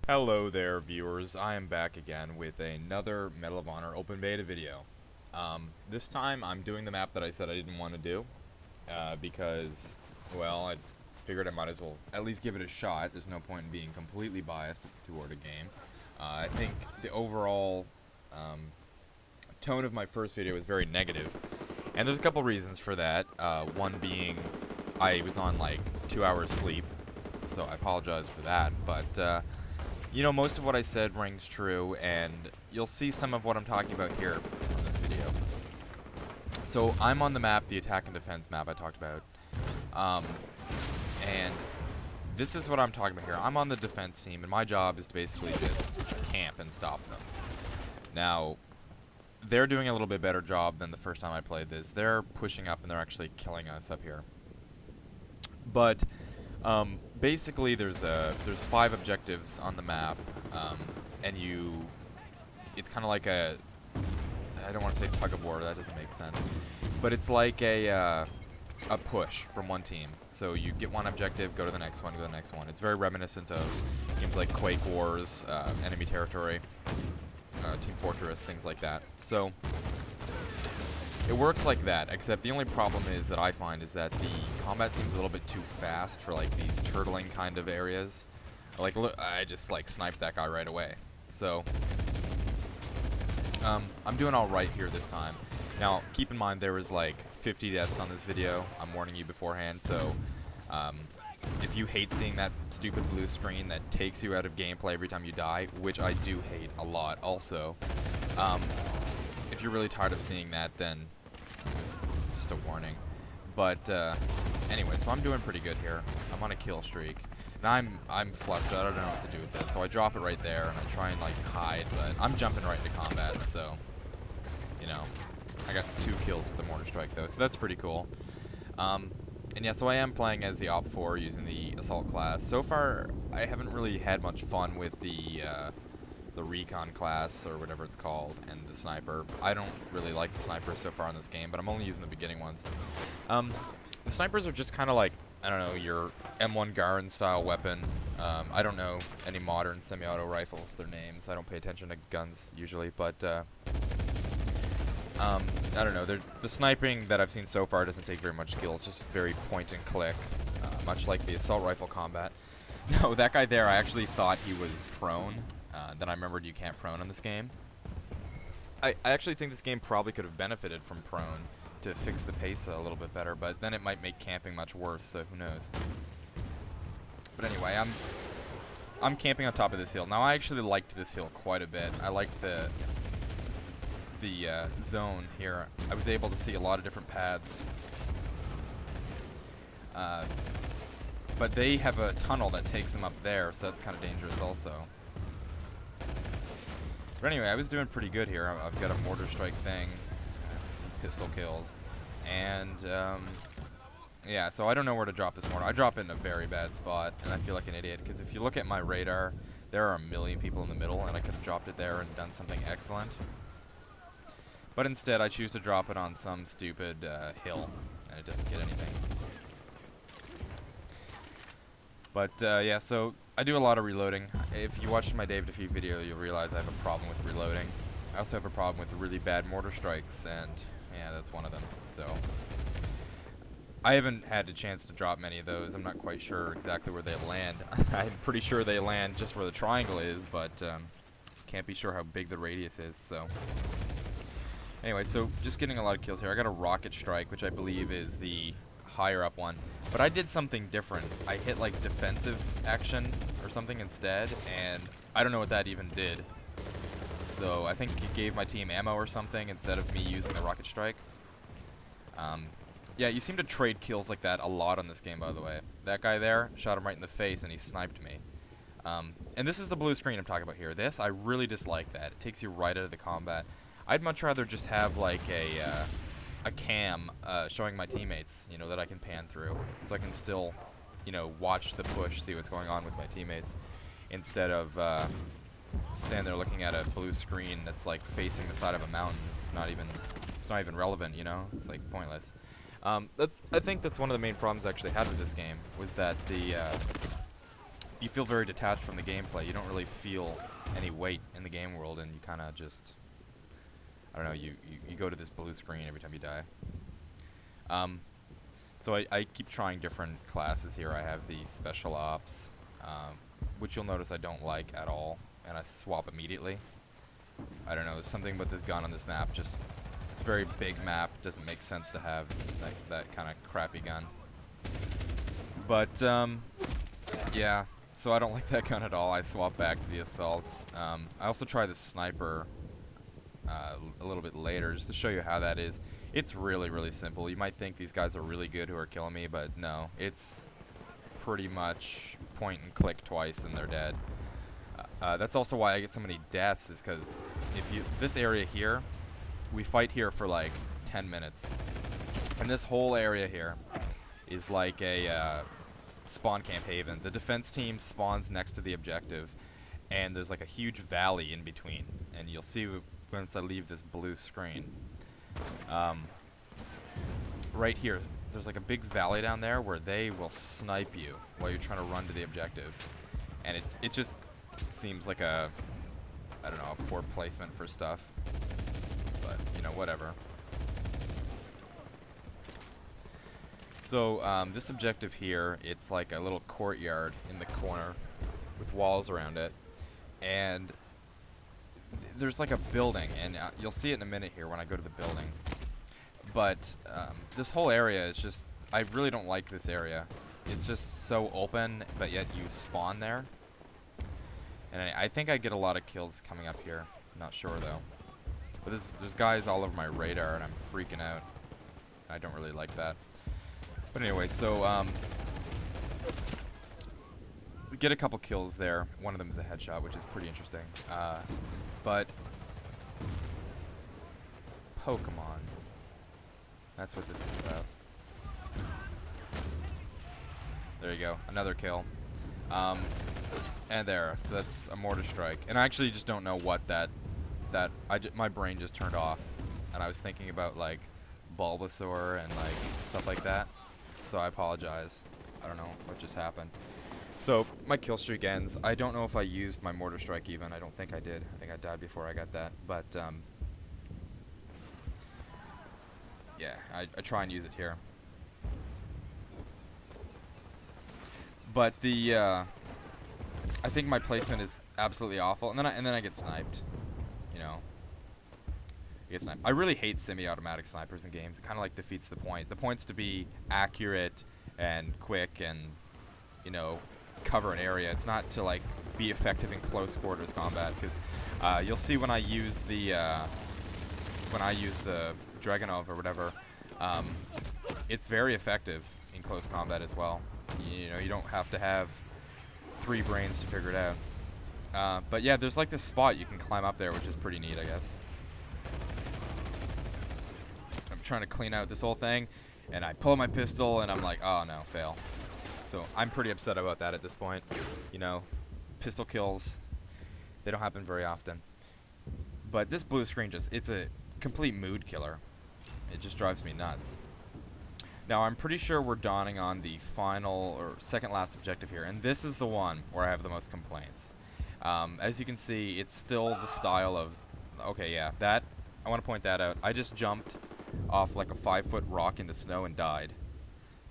Hello there, viewers. I am back again with another Medal of Honor open beta video. This time I'm doing the map that I said I didn't want to do because, well, I figured I might as well at least give it a shot. There's no point in being completely biased toward a game. I think the overall tone of my first video was very negative, and there's a couple reasons for that. One being I was on like 2 hours sleep, so I apologize for that, but you know, most of what I said rings true, and you'll see some of what I'm talking about here on this video. So I'm on the map, the attack and defense map I talked about, and this is what I'm talking about here. I'm on the defense team, and my job is to basically just camp and stop them. Now, they're doing a little bit better job than the first time I played this. They're pushing up, and they're actually killing us up here. But basically, there's 5 objectives on the map, and it's kind of like I don't want to say tug of war, that doesn't make sense, but it's like a push from one team. So you get one objective, go to the next one, go to the next one. It's very reminiscent of games like Quake Wars, Enemy Territory, Team Fortress, things like that. So it works like that, except the only problem is that I find is that the combat seems a little bit too fast for like these turtling kind of areas. Like, look, I just like sniped that guy right away. So I'm doing all right here this time. Now, keep in mind there was like 50 deaths on this video. I'm warning you beforehand. So if you hate seeing that stupid blue screen that takes you out of gameplay every time you die, which I do hate a lot also, if you're really tired of seeing that, then just a warning. But anyway, so I'm doing pretty good here. I'm on a kill streak. Now I'm flushed out. I don't know what to do with this, so I drop it right there and I try and like hide, but I'm jumping right into combat, so you know, I got 2 kills with the mortar strike though, so that's pretty cool. And yeah, so I am playing as the Op 4 using the assault class. So far, I haven't really had much fun with the recon class, or whatever it's called, and the sniper. I don't really like the sniper so far in this game, but I'm only using the beginning ones. The snipers are just kind of like, I don't know, your M1 Garand style weapon. I don't know any modern semi-auto rifles, their names. I don't pay attention to guns usually, but I don't know. The sniping that I've seen so far doesn't take very much skill. It's just very point and click, much like the assault rifle combat. No, that guy there, I actually thought he was prone. Then I remembered you can't prone in this game. I actually think this game probably could have benefited from prone to fix the pace a little bit better, but then it might make camping much worse, so who knows. But anyway, I'm camping on top of this hill. Now, I actually liked this hill quite a bit. I liked the zone here. I was able to see a lot of different paths. But they have a tunnel that takes them up there, so that's kind of dangerous also. But anyway, I was doing pretty good here. I've got a mortar strike thing, some pistol kills, and yeah, so I don't know where to drop this mortar. I drop it in a very bad spot, and I feel like an idiot, because if you look at my radar, there are a million people in the middle, and I could have dropped it there and done something excellent. But instead, I choose to drop it on some stupid hill, and it doesn't get anything. But yeah, so I do a lot of reloading. If you watched my Dave Defeat video, you'll realize I have a problem with reloading. I also have a problem with really bad mortar strikes, and yeah, that's one of them. So I haven't had a chance to drop many of those. I'm not quite sure exactly where they land. I'm pretty sure they land just where the triangle is, but can't be sure how big the radius is. So anyway, so just getting a lot of kills here. I got a rocket strike, which I believe is the higher up one, but I did something different. I hit like defensive action or something instead, and I don't know what that even did. So I think it gave my team ammo or something instead of me using the rocket strike. Yeah, you seem to trade kills like that a lot on this game, by the way. That guy there, shot him right in the face and he sniped me. And this is the blue screen I'm talking about here. This, I really dislike that. It takes you right out of the combat. I'd much rather just have like a cam showing my teammates, you know, that I can pan through, so I can still, you know, watch the push, see what's going on with my teammates, instead of stand there looking at a blue screen that's like facing the side of a mountain. It's not even relevant, you know. It's like pointless. I think that's one of the main problems I actually had with this game, was that you feel very detached from the gameplay. You don't really feel any weight in the game world, and you kind of just, I don't know, you go to this blue screen every time you die. So I keep trying different classes here. I have the Special Ops, which you'll notice I don't like at all, and I swap immediately. I don't know, there's something about this gun on this map, just, it's a very big map, doesn't make sense to have that kind of crappy gun. But, yeah, so I don't like that gun at all. I swap back to the Assault. I also try the Sniper a little bit later, just to show you how that is. It's really, really simple. You might think these guys are really good who are killing me, but no. It's pretty much point and click twice and they're dead. That's also why I get so many deaths, is because this area here, we fight here for like 10 minutes. And this whole area here is like a spawn camp haven. The defense team spawns next to the objective, and there's like a huge valley in between. And you'll see once I leave this blue screen. Right here, there's like a big valley down there where they will snipe you while you're trying to run to the objective. And it just seems like a, I don't know, a poor placement for stuff. But, you know, whatever. So, this objective here, it's like a little courtyard in the corner with walls around it. And there's like a building, and you'll see it in a minute here when I go to the building. But this whole area is just, I really don't like this area. It's just so open, but yet you spawn there. And I think I get a lot of kills coming up here. I'm not sure though. But there's guys all over my radar, and I'm freaking out. I don't really like that. But anyway, so we get a couple kills there. One of them is a headshot, which is pretty interesting. But Pokemon. That's what this is about. There you go, another kill. And there, so that's a mortar strike. And I actually just don't know what my brain just turned off. And I was thinking about like Bulbasaur and like stuff like that. So I apologize. I don't know what just happened. So my kill streak ends. I don't know if I used my mortar strike even. I don't think I did. I think I died before I got that. But yeah, I try and use it here. But I think my placement is absolutely awful, and then I get sniped. You know, I get sniped. I really hate semi-automatic snipers in games. It kind of like defeats the point. The point's to be accurate and quick, and you know, cover an area. It's not to like be effective in close quarters combat, because you'll see when I use the Dragunov or whatever, it's very effective in close combat as well. You know, you don't have to have 3 brains to figure it out. But yeah, there's like this spot you can climb up there, which is pretty neat, I guess. I'm trying to clean out this whole thing, and I pull my pistol, and I'm like, oh no, fail. So I'm pretty upset about that at this point. You know, pistol kills, they don't happen very often. But this blue screen it's a complete mood killer. It just drives me nuts. Now, I'm pretty sure we're dawning on the final or second last objective here, and this is the one where I have the most complaints. As you can see, it's still the style of, okay, yeah, that, I want to point that out. I just jumped off like a 5-foot rock into snow and died.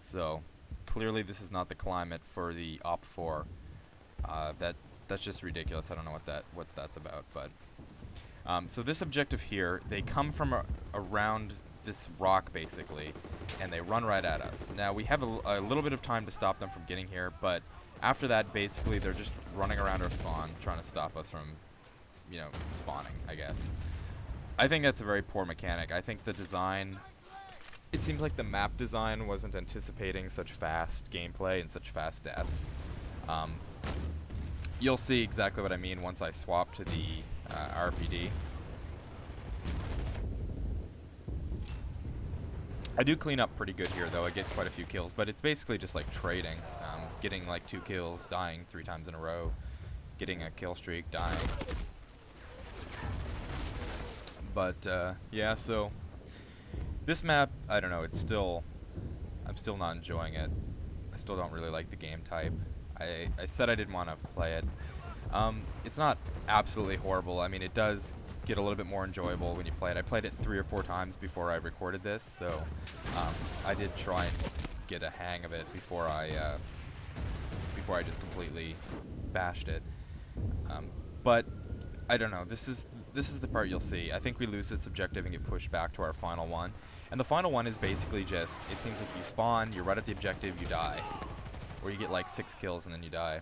So, clearly this is not the climate for the Op 4. That's just ridiculous. I don't know what that's about, but so this objective here, they come from around this rock basically, and they run right at us. Now we have a little bit of time to stop them from getting here, but after that basically they're just running around our spawn trying to stop us from, you know, spawning, I guess. I think that's a very poor mechanic. I think the design, it seems like the map design wasn't anticipating such fast gameplay and such fast deaths. You'll see exactly what I mean once I swap to the RPD. I do clean up pretty good here, though. I get quite a few kills, but it's basically just like trading. Getting like 2 kills, dying 3 times in a row, getting a kill streak, dying. But yeah, so this map, I don't know. I'm still not enjoying it. I still don't really like the game type. I said I didn't want to play it. It's not absolutely horrible. I mean, it does get a little bit more enjoyable when you play it. I played it 3 or 4 times before I recorded this, so I did try and get a hang of it before I just completely bashed it. But I don't know. This is the part you'll see. I think we lose this objective and get pushed back to our final one. And the final one is basically just, it seems like you spawn, you're right at the objective, you die. Or you get like 6 kills and then you die.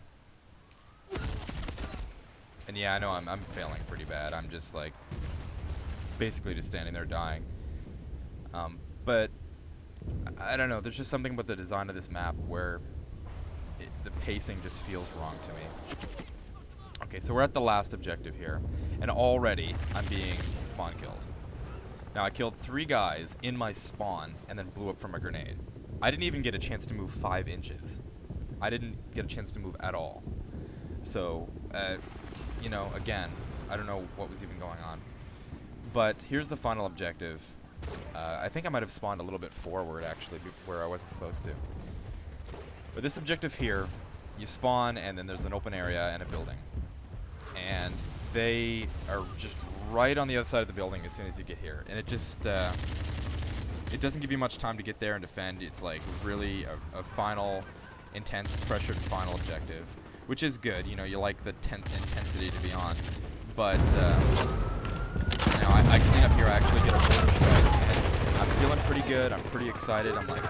And yeah, I know I'm failing pretty bad. I'm just like, basically just standing there dying. But, I don't know, there's just something about the design of this map where the pacing just feels wrong to me. Okay, so we're at the last objective here, and already I'm being spawn killed. Now, I killed 3 guys in my spawn and then blew up from a grenade. I didn't even get a chance to move 5 inches. I didn't get a chance to move at all. So, you know, again, I don't know what was even going on. But here's the final objective. I think I might have spawned a little bit forward, actually, where I wasn't supposed to. But this objective here, you spawn, and then there's an open area and a building. And they are just right on the other side of the building as soon as you get here. And it just, it doesn't give you much time to get there and defend. It's like really a final, intense, pressured final objective, which is good. You know, you like the intensity to be on. But, you know, I clean up here, I actually get a mortar strike, and I'm feeling pretty good. I'm pretty excited. I'm like,